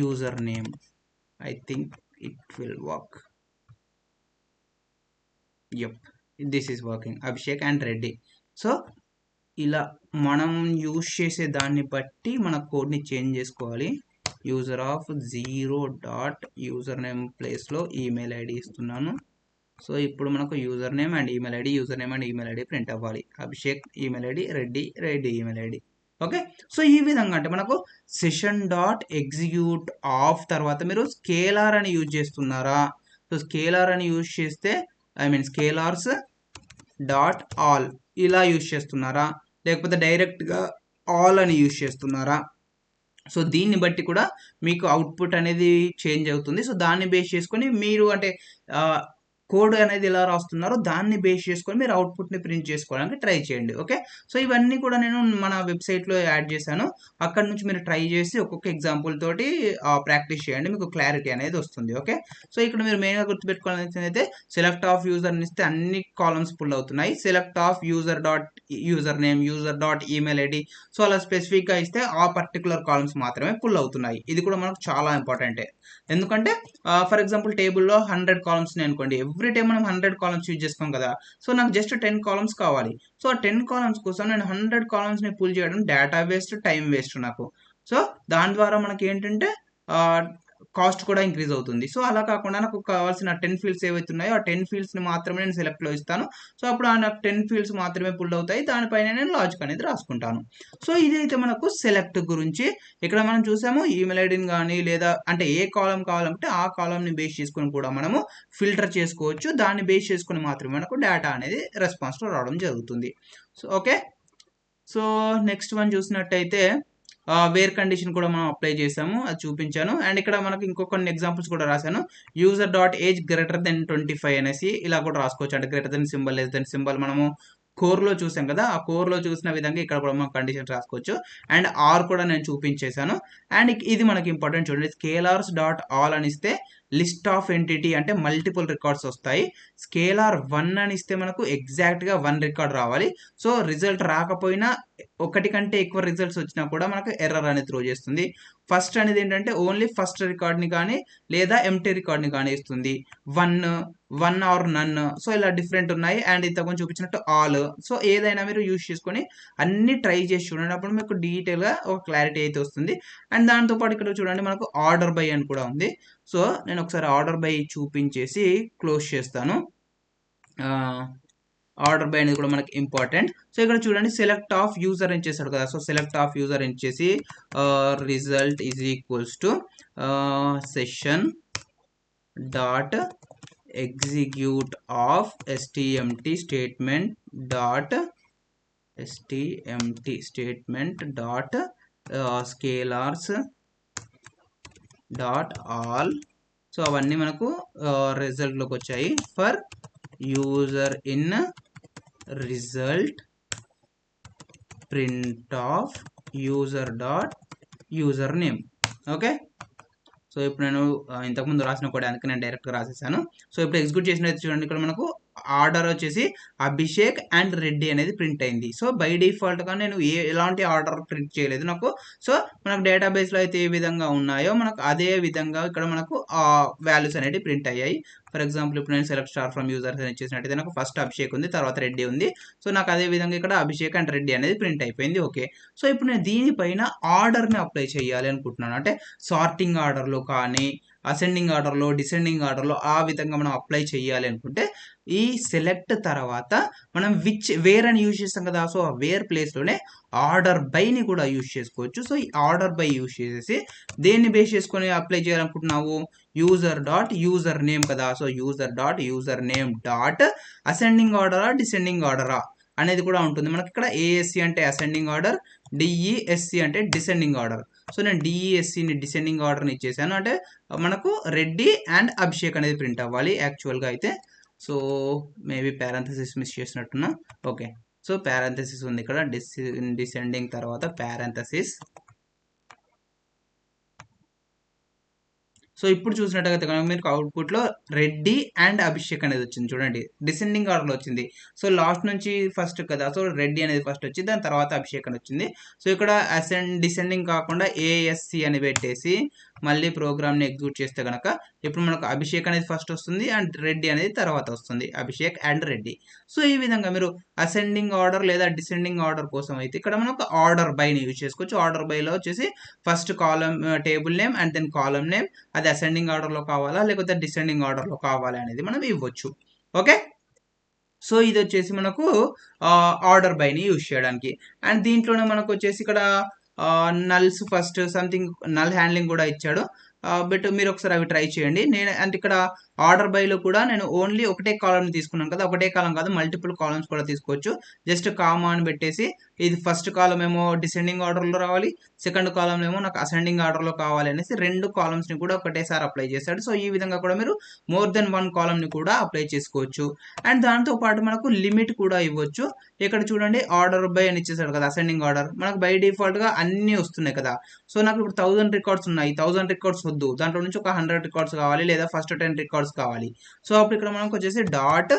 user name, I think it will work. Yup, this is working, Abhishek and Reddy. So ఇలా మనం యూజ్ చేసే దాన్ని బట్టి మన కోడ్ని చేంజ్ చేసుకోవాలి. User of 0 dot user name ప్లేస్లో ఈమెయిల్ ఐడి ఇస్తున్నాను. సో ఇప్పుడు మనకు user name and email ID, user name and email ID print అవ్వాలి. Abhishek email ID, Reddy email ID. Okay, so ఈ విధంగా అంటే మనకు సెషన్ డాట్ ఎగ్జిక్యూట్ ఆఫ్ తర్వాత మీరు స్కేలార్ అని యూజ్ చేస్తున్నారా? సో స్కేలార్ అని యూజ్ చేస్తే I mean scalars dot all ఇలా యూజ్ చేస్తున్నారా, లేకపోతే డైరెక్ట్గా ఆల్ అని యూజ్ చేస్తున్నారా? సో దీన్ని బట్టి కూడా మీకు అవుట్పుట్ అనేది చేంజ్ అవుతుంది. సో దాన్ని బేస్ చేసుకొని మీరు అంటే కోడ్ అనేది ఎలా రాస్తున్నారో దాన్ని బేస్ చేసుకొని మీరు అవుట్పుట్ని ప్రింట్ చేసుకోవడానికి ట్రై చేయండి. ఓకే, సో ఇవన్నీ కూడా నేను మన వెబ్సైట్లో యాడ్ చేశాను. అక్కడ నుంచి మీరు ట్రై చేసి ఒక్కొక్క ఎగ్జాంపుల్ తోటి ప్రాక్టీస్ చేయండి, మీకు క్లారిటీ అనేది వస్తుంది. ఓకే, సో ఇక్కడ మీరు మెయిన్గా గుర్తుపెట్టుకోవాల్సింది అయితే సెలెక్ట్ ఆఫ్ యూజర్ని ఇస్తే అన్ని కాలమ్స్ పుల్ అవుతున్నాయి. Select of user dot user name, user dot email ID, so అలా స్పెసిఫిక్గా ఇస్తే ఆ పర్టికులర్ కాలమ్స్ మాత్రమే పుల్ అవుతున్నాయి. ఇది కూడా మనకు చాలా ఇంపార్టెంటే. ఎందుకంటే ఫర్ ఎగ్జాంపుల్ టేబుల్లో 100 కాలమ్స్ అనుకోండి, ఎవ్రీ టైం మనం 100 కాలమ్స్ యూజ్ చేసుకోం కదా. సో నాకు జస్ట్ 10 కాలమ్స్ కావాలి. సో ఆ 10 కాలమ్స్ కోసం నేను 100 కాలమ్స్ని పుల్ చేయడం డేటా వేస్ట్, టైం వేస్ట్ నాకు. సో దాని ద్వారా మనకి ఏంటంటే కాస్ట్ కూడా ఇంక్రీజ్ అవుతుంది. సో అలా కాకుండా నాకు కావాల్సిన 10 ఫీల్డ్స్ ఏవైతే ఉన్నాయో ఆ 10 ఫీల్డ్స్ని మాత్రమే నేను సెలెక్ట్లో ఇస్తాను. సో అప్పుడు ఆ నాకు 10 ఫీల్డ్స్ మాత్రమే పుల్ అవుతాయి. దానిపైన నేను లాజిక్ అనేది రాసుకుంటాను. సో ఇదైతే మనకు సెలెక్ట్ గురించి. ఇక్కడ మనం చూసాము ఈమెయిల్ ఐడిని కానీ లేదా అంటే ఏ కాలం కావాలంటే ఆ కాలంని బేస్ చేసుకొని కూడా మనము ఫిల్టర్ చేసుకోవచ్చు. దాన్ని బేస్ చేసుకొని మాత్రమే మనకు డేటా అనేది రెస్పాన్స్లో రావడం జరుగుతుంది. So okay, so next one చూసినట్టయితే వేర్ కండిషన్ కూడా మనం అప్లై చేసాము, అది చూపించాను. అండ్ ఇక్కడ మనకి ఇంకో కొన్ని ఎగ్జాంపుల్స్ కూడా రాశాను. User dot age greater than 25 అనేసి ఇలా కూడా రాసుకోవచ్చు. అంటే greater than symbol, less than symbol మనము కోర్లో చూసాం కదా, ఆ కోర్లో చూసిన విధంగా ఇక్కడ కూడా మనం కండిషన్స్ రాసుకోవచ్చు. అండ్ ఆర్ కూడా నేను చూపించేశాను. అండ్ ఇది మనకి ఇంపార్టెంట్ చూడండి, స్కేలార్స్ డాట్ ఆల్ అని ఇస్తే లిస్ట్ ఆఫ్ ఎంటిటీ అంటే మల్టిపుల్ రికార్డ్స్ వస్తాయి. స్కేలార్ 1 అని ఇస్తే మనకు ఎగ్జాక్ట్గా 1 రికార్డ్ రావాలి. సో రిజల్ట్ రాకపోయినా ఒకటి కంటే ఎక్కువ రిజల్ట్స్ వచ్చినా కూడా మనకు ఎర్రర్ అనేది త్రో చేస్తుంది. ఫస్ట్ అనేది ఏంటంటే ఓన్లీ ఫస్ట్ రికార్డ్ని కానీ లేదా ఎంటీ రికార్డ్ని కానీ ఇస్తుంది. 1 ఆర్ నన్, సో ఇలా డిఫరెంట్ ఉన్నాయి. అండ్ ఇంతకుముందు చూపించినట్టు ఆల్. సో ఏదైనా మీరు యూజ్ చేసుకొని అన్ని ట్రై చేసి చూడండి, అప్పుడు మీకు డీటెయిల్గా ఒక క్లారిటీ అయితే వస్తుంది. అండ్ దాంతోపాటు ఇక్కడ చూడండి మనకు ఆర్డర్ బై అని కూడా ఉంది. సో నేను ఒకసారి ఆర్డర్ బై చూపించేసి క్లోజ్ చేస్తాను. ఆర్డర్ బై అనేది కూడా మనకి ఇంపార్టెంట్. సో ఇక్కడ చూడండి సెలెక్ట్ ఆఫ్ యూజర్ అని చేశాడు కదా. సో సెలెక్ట్ ఆఫ్ యూజర్ అని చేసి result is equals to session dot execute of stmt statement dot scalars dot all. So అవన్నీ మనకు రిజల్ట్లోకి వచ్చాయి. For user in result print of user dot user name. Okay, so ఇప్పుడు నేను ఇంతకుముందు రాసిన కూడా అందుకే నేను డైరెక్ట్గా రాసేసాను. సో ఇప్పుడు ఎగ్జిక్యూట్ చేసినట్టు చూడండి, ఇక్కడ మనకు ఆర్డర్ వచ్చేసి అభిషేక్ అండ్ రెడ్డి అనేది ప్రింట్ అయింది. సో బై డిఫాల్ట్గా నేను ఎలాంటి ఆర్డర్ ప్రింట్ చేయలేదు నాకు. సో మనకు డేటాబేస్లో అయితే ఏ విధంగా ఉన్నాయో మనకు అదే విధంగా ఇక్కడ మనకు వాల్యూస్ అనేవి ప్రింట్ అయ్యాయి. ఫర్ ఎగ్జాంపుల్ ఇప్పుడు నేను సెలెక్ట్ స్టార్ ఫ్రమ్ యూజర్స్ అని చేసినట్టయితే నాకు ఫస్ట్ అభిషేక్ ఉంది, తర్వాత రెడ్డి ఉంది. సో నాకు అదే విధంగా ఇక్కడ అభిషేక్ అండ్ రెడ్డి అనేది ప్రింట్ అయిపోయింది. ఓకే, సో ఇప్పుడు నేను దీనిపైన ఆర్డర్ని అప్లై చేయాలి అనుకుంటున్నాను. అంటే సార్టింగ్ ఆర్డర్లో కానీ అసెండింగ్ ఆర్డర్లో డిసెండింగ్ ఆర్డర్లో ఆ విధంగా మనం అప్లై చేయాలి అనుకుంటే ఈ సెలెక్ట్ తర్వాత మనం వేర్ అని యూజ్ చేస్తాం కదా. సో ఆ వేర్ ప్లేస్లోనే ఆర్డర్ బైని కూడా యూజ్ చేసుకోవచ్చు. సో ఈ ఆర్డర్ బై యూజ్ చేసేసి దేన్ని బేస్ చేసుకొని అప్లై చేయాలనుకుంటున్నావు, యూజర్ డాట్ యూజర్ నేమ్ కదా. So user dot user name dot ascending ఆర్డరా డిసెండింగ్ ఆర్డరా అనేది కూడా ఉంటుంది మనకి. ఇక్కడ ఏఎస్సి అంటే అసెండింగ్ ఆర్డర్, డిఈఎస్సి అంటే డిసెండింగ్ ఆర్డర్. సో నేను డిఈఎస్సిని డిసెండింగ్ ఆర్డర్ని ఇచ్చేసాను. అంటే మనకు రెడ్డి అండ్ అభిషేక్ అనేది ప్రింట్ అవ్వాలి యాక్చువల్గా అయితే. సో మేబీ పారాంథసిస్ మిస్ చేసినట్టున్నా. ఓకే, సో పారాంథసిస్ ఉంది ఇక్కడ, డిసెండింగ్ తర్వాత పారాంథసిస్. సో ఇప్పుడు చూసినట్టయితే కనుక మీకు అవుట్పుట్లో రెడ్డి అండ్ అభిషేక్ అనేది వచ్చింది చూడండి, డిసెండింగ్ ఆర్డర్లో వచ్చింది. సో లాస్ట్ నుంచి ఫస్ట్ కదా, సో రెడ్డి అనేది ఫస్ట్ వచ్చింది, దాని తర్వాత అభిషేక్ అని వచ్చింది. సో ఇక్కడ డిసెండింగ్ కాకుండా ఏఎస్సి అని పెట్టేసి మళ్ళీ ప్రోగ్రామ్ని ఎగ్జిక్యూట్ చేస్తే కనుక ఇప్పుడు మనకు అభిషేక్ అనేది ఫస్ట్ వస్తుంది అండ్ రెడ్డి అనేది తర్వాత వస్తుంది, అభిషేక్ అండ్ రెడ్డి. సో ఈ విధంగా మీరు అసెండింగ్ ఆర్డర్ లేదా డిసెండింగ్ ఆర్డర్ కోసం అయితే ఇక్కడ మనకు ఆర్డర్ బైని యూజ్ చేసుకోవచ్చు. ఆర్డర్ బైలో వచ్చేసి first column table name and then column name, అది అసెండింగ్ ఆర్డర్లో కావాలా లేకపోతే డిసెండింగ్ ఆర్డర్లో కావాలా అనేది మనం ఇవ్వచ్చు. ఓకే, సో ఇది వచ్చేసి మనకు ఆర్డర్ బైని యూజ్ చేయడానికి. అండ్ దీంట్లోనే మనకు వచ్చేసి ఇక్కడ నల్స్ ఫస్ట్ సంథింగ్ నల్ హ్యాండ్లింగ్ కూడా ఇచ్చాడు. బట్ మీరు ఒకసారి అవి ట్రై చేయండి. నేను అంటే ఇక్కడ ఆర్డర్ బైలో కూడా నేను ఓన్లీ ఒకటే కాలంని తీసుకున్నాను కదా, ఒకటే కాలం కాదు మల్టిపుల్ కాలమ్స్ కూడా తీసుకోవచ్చు. జస్ట్ కామా అని పెట్టేసి ఇది ఫస్ట్ కాలం ఏమో డిసెండింగ్ ఆర్డర్లో రావాలి, సెకండ్ కాలం ఏమో నాకు అసెండింగ్ ఆర్డర్లో కావాలి అనేసి రెండు కాలమ్స్ని కూడా ఒకటేసారి అప్లై చేశాడు. సో ఈ విధంగా కూడా మీరు మోర్ దెన్ వన్ కాలంని కూడా అప్లై చేసుకోవచ్చు. అండ్ దాంతోపాటు మనకు లిమిట్ కూడా ఇవ్వచ్చు. ఇక్కడ చూడండి ఆర్డర్ బై అని ఇచ్చేసాడు కదా, అసెండింగ్ ఆర్డర్ మనకు బై డిఫాల్ట్గా అన్నీ వస్తున్నాయి కదా. సో నాకు ఇప్పుడు 1000 రికార్డ్స్ ఉన్నాయి, 1000 రికార్డ్స్ వద్దు, దాంట్లో నుంచి ఒక 100 రికార్డ్స్ కావాలి లేదా ఫస్ట్ 10 రికార్డ్స్ కావాలి. సో అప్పుడు ఇక్కడ మనకు వచ్చేసి డాట్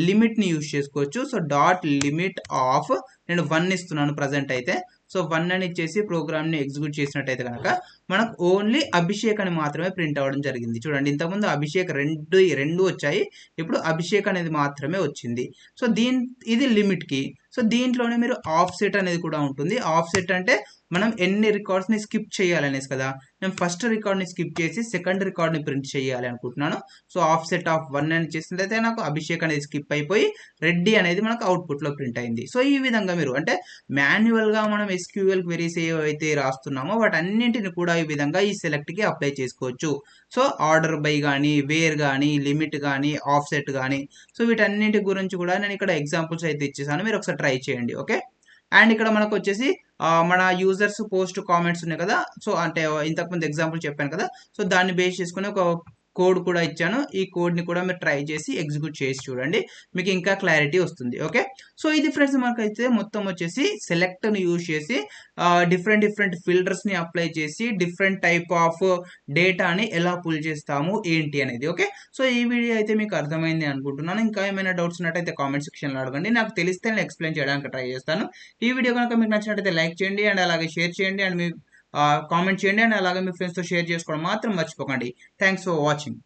లిమిట్ని యూజ్ చేసుకోవచ్చు. సో డాట్ లిమిట్ ఆఫ్ నేను 1 ఇస్తున్నాను ప్రజెంట్ అయితే. సో 1 అని ఇచ్చేసి ప్రోగ్రామ్ని ఎగ్జిక్యూట్ చేసినట్టయితే కనుక మనకు ఓన్లీ అభిషేక్ అని మాత్రమే ప్రింట్ అవ్వడం జరిగింది. చూడండి ఇంతకుముందు అభిషేక్ రెండు వచ్చాయి, ఇప్పుడు అభిషేక్ అనేది మాత్రమే వచ్చింది. సో ఇది లిమిట్కి. సో దీంట్లోనే మీరు ఆఫ్సెట్ అనేది కూడా ఉంటుంది. ఆఫ్సెట్ అంటే మనం ఎన్ని రికార్డ్స్ని స్కిప్ చేయాలనేసి కదా. నేను ఫస్ట్ రికార్డ్ని స్కిప్ చేసి సెకండ్ రికార్డ్ని ప్రింట్ చేయాలి అనుకుంటున్నాను. సో ఆఫ్సెట్ ఆఫ్ 1 అని చేసినట్లయితే నాకు అభిషేక్ అనేది స్కిప్ అయిపోయి రెడ్డి అనేది మనకు అవుట్పుట్లో ప్రింట్ అయింది. సో ఈ విధంగా మీరు అంటే మాన్యువల్గా మనం SQL క్వెరీస్ ఏవైతే రాస్తున్నామో వాటన్నింటిని కూడా ఈ విధంగా ఈ సెలెక్ట్కి అప్లై చేసుకోవచ్చు. సో ఆర్డర్ బై కానీ, వేర్ కానీ, లిమిట్ కానీ, ఆఫ్సెట్ కానీ, సో వీటన్నింటి గురించి కూడా నేను ఇక్కడ ఎగ్జాంపుల్స్ అయితే ఇచ్చేసాను, మీరు ఒకసారి ట్రై చేయండి. ఓకే, అండ్ ఇక్కడ మనకు వచ్చేసి మన యూజర్స్ పోస్ట్ కామెంట్స్ ఉన్నాయి కదా. సో అంటే ఇంతకుముందు ఎగ్జాంపుల్ చెప్పాను కదా, సో దాన్ని బేస్ చేసుకుని ఒక కోడ్ కూడా ఇచ్చాను. ఈ కోడ్ని కూడా మీరు ట్రై చేసి ఎగ్జిక్యూట్ చేసి చూడండి, మీకు ఇంకా క్లారిటీ వస్తుంది. ఓకే, సో ఇది ఫ్రెండ్స్ మనకైతే మొత్తం వచ్చేసి సెలెక్ట్ని యూజ్ చేసి డిఫరెంట్ ఫిల్టర్స్ని అప్లై చేసి డిఫరెంట్ టైప్ ఆఫ్ డేటాని ఎలా పుల్ చేస్తాము ఏంటి అనేది. ఓకే, సో ఈ వీడియో అయితే మీకు అర్థమైంది అనుకుంటున్నాను. ఇంకా ఏమైనా డౌట్స్ ఉన్నట్టయితే కామెంట్ సెక్షన్లో అడగండి, నాకు తెలిస్తే నేను ఎక్స్ప్లెయిన్ చేయడానికి ట్రై చేస్తాను. ఈ వీడియో కనుక మీకు నచ్చినట్టయితే లైక్ చేయండి అండ్ అలాగే షేర్ చేయండి అండ్ మీ కామెంట్ చేయండి అండ్ అలాగే మీ ఫ్రెండ్స్తో షేర్ చేసుకోవడం మాత్రం మర్చిపోకండి. Thanks for watching.